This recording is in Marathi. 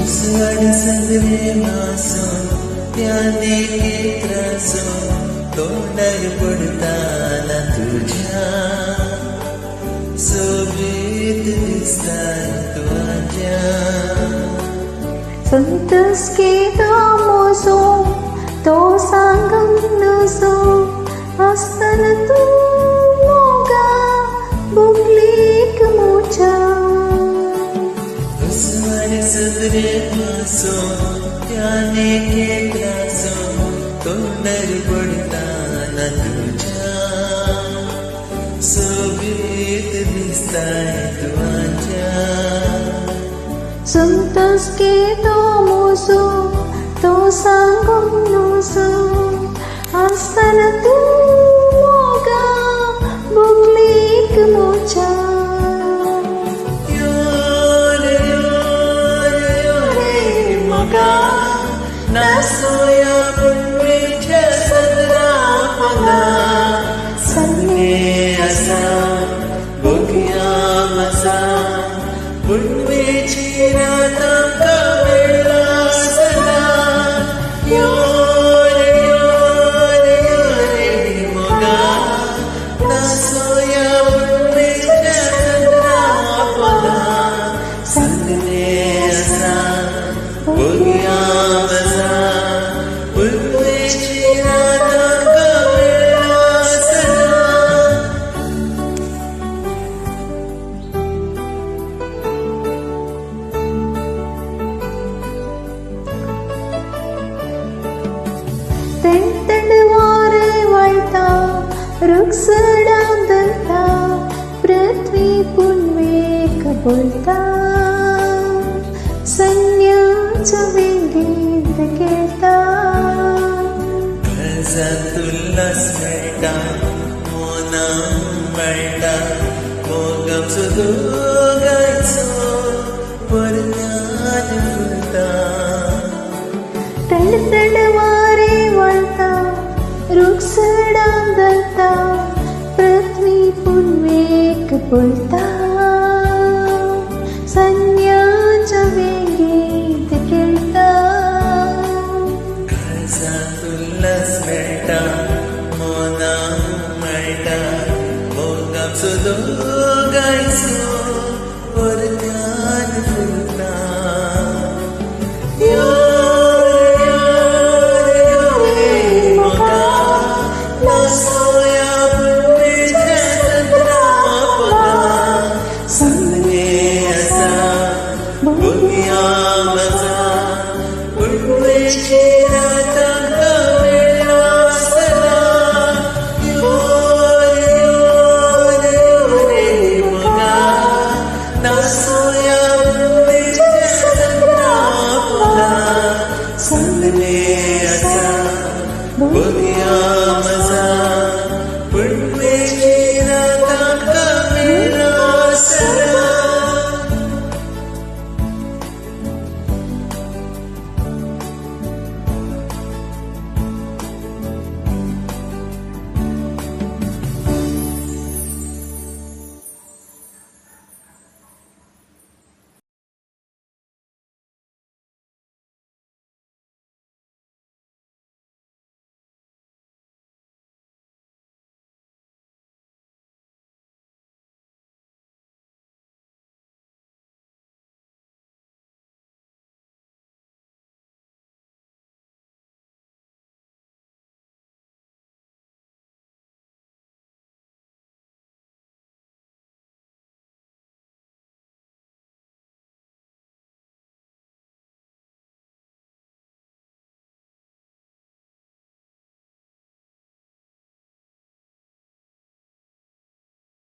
सगळे मासून त्याने त्रासून तोंडार पडताना तुझ्या सोबीत दिसताय तुझ्या संतस के मोसो तो सांगम नसो असतन तू मोगा बुगलीक मोचा सगळे मासून त्याने त्रासून तोंडार पडताना तुझ्या सोबीत दिसताय तुझ्या संतस के मोसो तो सांगम नसो असतन तू मोगा बुगलीक मोचा Nasoya bunwecha sadra pada sanne asa bogya masa bunwechi rata kamela sada yore moga nasoya bunwecha sadra pada sanne asa bogya तंडवारे वळता रुखसडांदता पृथ्वी पुनवेक बोलता सैन्याच्या वेगीत खेळता तुल्लास मेळटा मोनाम मेळटा मोगम सुदोगायचो परण्यान फुलता तंडवारे वळता रुखसडांदता पृथ्वी पुनवेक बोलता